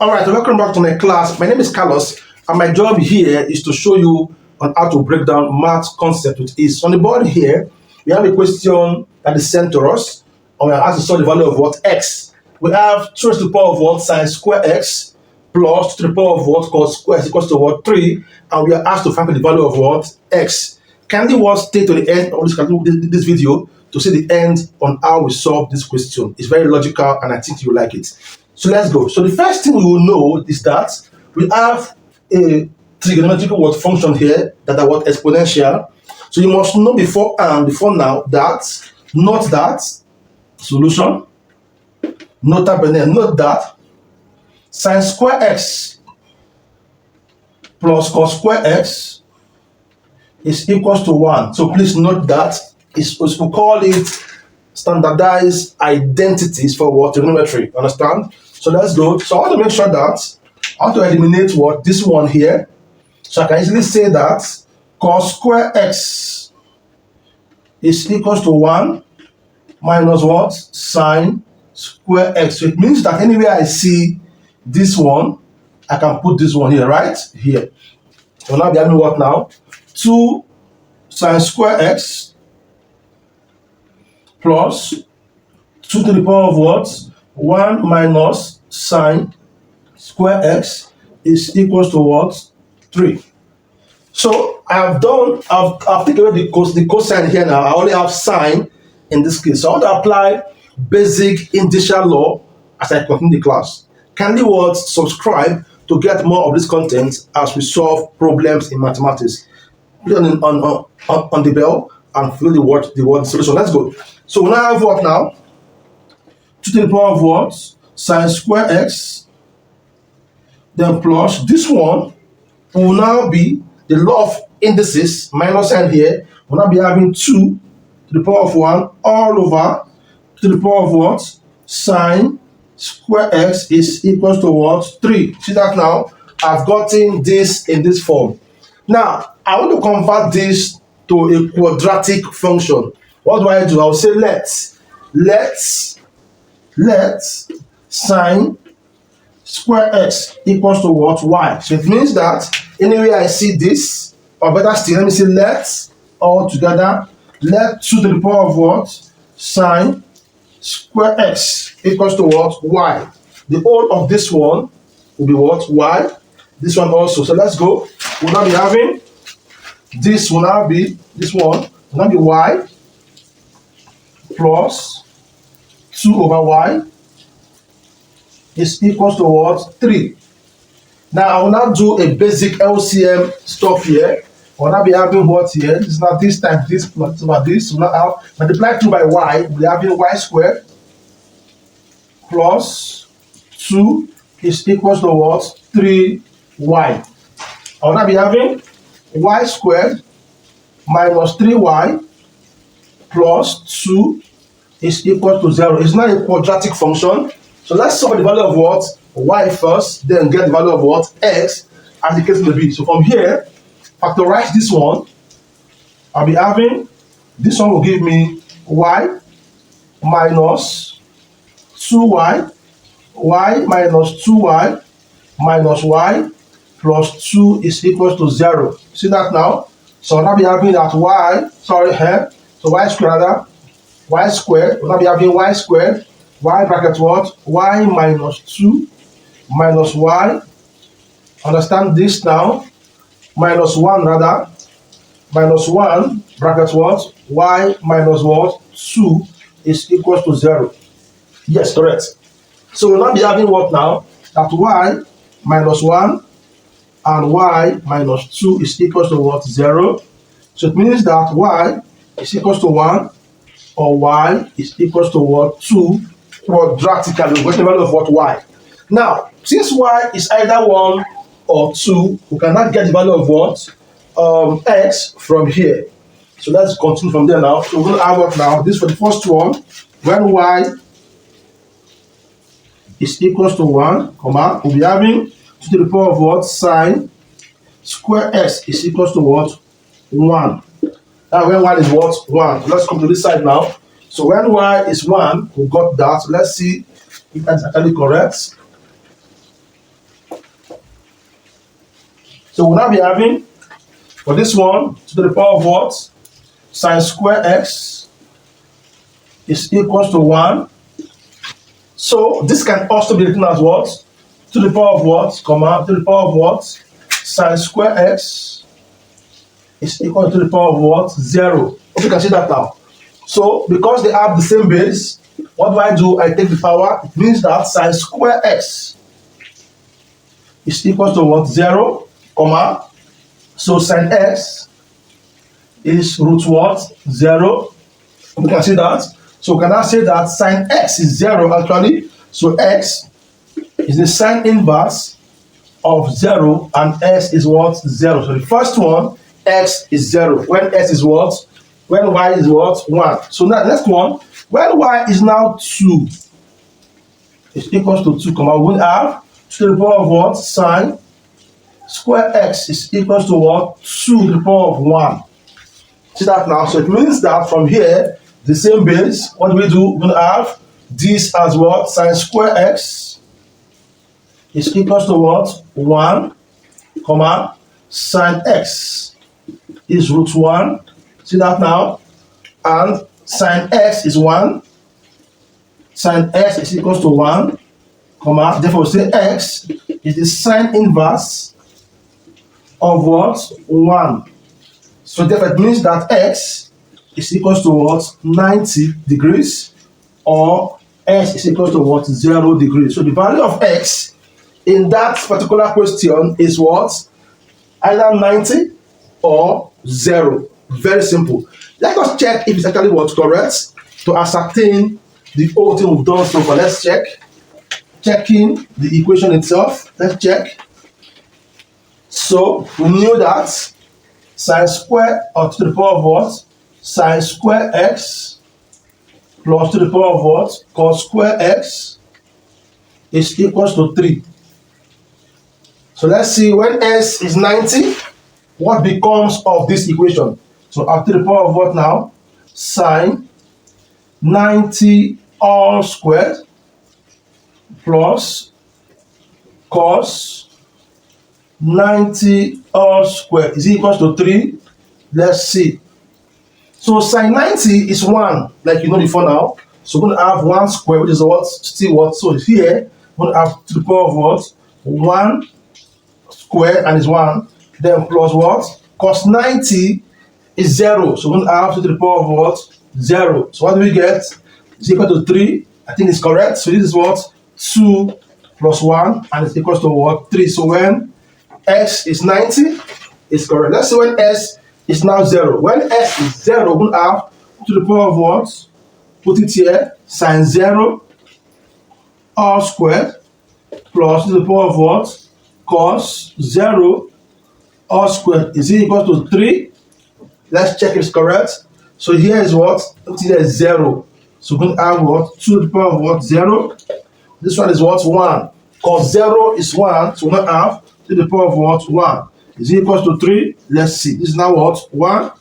Alright, welcome back to my class. My name is Carlos, and my job here is to show you on how to break down math concept with ease. On the board here, we have a question that is sent to us, and we are asked to solve the value of what? X. We have 2 to the power of what? Sine square x plus 2 to the power of what? Cos square is equals to what? 3, and we are asked to find the value of what? X. Kindly stay to the end of this video to see the end on how we solve this question. It's very logical, and I think you like it. So let's go. So the first thing we will know is that we have a trigonometrical function here that are what? Exponential. So you must know before now that, not that, solution, note that sine square x plus cos square x is equals to 1. So please note that we call it standardized identities for what? Trigonometry. Understand? So let's go. So I want to make sure that I want to eliminate what? This one here. So I can easily say that cos square x is equals to 1 minus what? Sine square x. So it means that anywhere I see this one, I can put this one here, right? Here. So now we have what now? 2 sine square x plus 2 to the power of what? 1 minus sine square x is equals to what? 3. So I've taken away the cosine here now. I only have sine in this case. So I want to apply basic initial law as I continue the class. Kindly subscribe to get more of this content as we solve problems in mathematics. Click on the bell and fill the word solution. Let's go. So we now have what now? 2 to the power of what? Sine square x. Then plus this one will now be the law of indices minus sign here. We'll now be having 2 to the power of 1 all over to the power of what? Sine square x is equals to what? 3. See that now? I've gotten this in this form. Now, I want to convert this to a quadratic function. What do? I'll say let sine square x equals to what? Y. So it means that anywhere I see this, or better still, let me say let all together, let 2 to the power of what? Sine square x equals to what? Y. The whole of this one will be what? Y. This one also. So let's go. We'll now be having this will now be this one will now be y plus 2 over y is equals to what? 3. Now I will now do a basic LCM stuff here. I will now be having what here? This is now this times this plus over this. So now I'll multiply 2 by y. We'll be having y squared plus 2 is equals to what? 3y. I will now be having y squared minus 3y plus 2 is equal to 0. It's not a quadratic function. So let's solve the value of what? Y first, then get the value of what? X, as the case may be. So from here, factorize this one. I'll be having, this one will give me y minus 2y, y minus 2y minus y plus 2 is equals to 0. See that now? So I'll now be having that so y squared rather, y squared, we'll now be having y squared, y bracket what? Y minus 2 minus y, understand this now, minus 1 rather, minus 1 bracket what? Y minus what? 2 is equals to 0. Yes, correct. So we'll now be having what now? That y minus 1 and y minus 2 is equals to what? 0. So it means that y is equals to 1 or y is equals to what? 2 quadratically. We get the value of what? Y. Now, since y is either 1 or 2, we cannot get the value of what? X from here. So let's continue from there now. So we're going to have what now? This for the first one. When y is equals to 1, comma, we'll be having 2 to the power of what? Sine square x is equals to what? 1. Now when y is what? 1. So let's come to this side now. So when y is 1, we got that. So let's see if that's actually correct. So we'll now be having, for this one, to the power of what? Sine square x is equals to 1. So this can also be written as what? To the power of what? Comma, to the power of what? Sine square x is equal to the power of what? 0. Hope you can see that now. So because they have the same base, what do? I take the power. It means that sine square x is equal to what? 0, comma. So sine x is root what? 0. We can see that. So we can now say that sine x is 0 actually. So x is the sine inverse of 0 and s is what? 0. So the first one, x is 0. When s is what? When y is what? 1. So now next one, when y is now 2, is equals to 2, comma, we have to the power of what? Sine square x is equals to what? 2 to the power of 1. See that now? So it means that from here, the same base, what do? We're going to have this as what? Sine square x is equals to what? 1, comma, sine x is root 1. See that now? And sine x is 1. Sine x is equals to 1, comma, therefore we say x is the sine inverse of what? 1. So therefore it means that x is equals to what? 90 degrees, or x is equals to what? 0 degrees. So the value of x in that particular question is what? Either 90 or 0. Very simple. Let us check if it's actually what's correct to ascertain the whole thing we've done so far. Let's check. Checking the equation itself. Let's check. So we knew that sine square, or to the power of what? Sine square x plus to the power of what? Cos square x is equals to 3. So let's see, when s is 90, what becomes of this equation? So up to the power of what now? Sine 90 all squared plus cos 90 all squared is equals to 3. Let's see. So sine 90 is 1, like you know before now. So we're going to have 1 square, which is what? Still what? So here, we're going to have to the power of what? 1 square, and is 1. Then plus what? Cos 90 is 0. So we're going to have to the power of what? 0. So what do we get? It's equal to 3. I think it's correct. So this is what? 2 plus 1, and it's equals to what? 3. So when x is 90, it's correct. Let's see when s is now 0. When s is 0, we'll have to the power of what? Put it here, sine 0 all squared plus to the power of what? Cos 0 all squared is equal to 3. Let's check if it's correct. So here is what? Put it here is 0. So we're going to have what? 2 to the power of what? 0. This one is what? 1. Cos 0 is 1, so we're going to have to the power of what? 1 is equals to 3. Let's see. This is now what? 1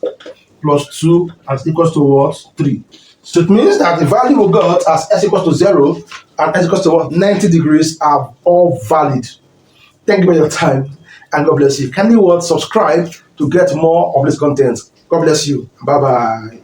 plus 2 and it's equals to what? 3. So it means that the value we got as s equals to 0 and s equals to what? 90 degrees are all valid. Thank you for your time and God bless you. Kindly subscribe to get more of this content. God bless you. Bye bye.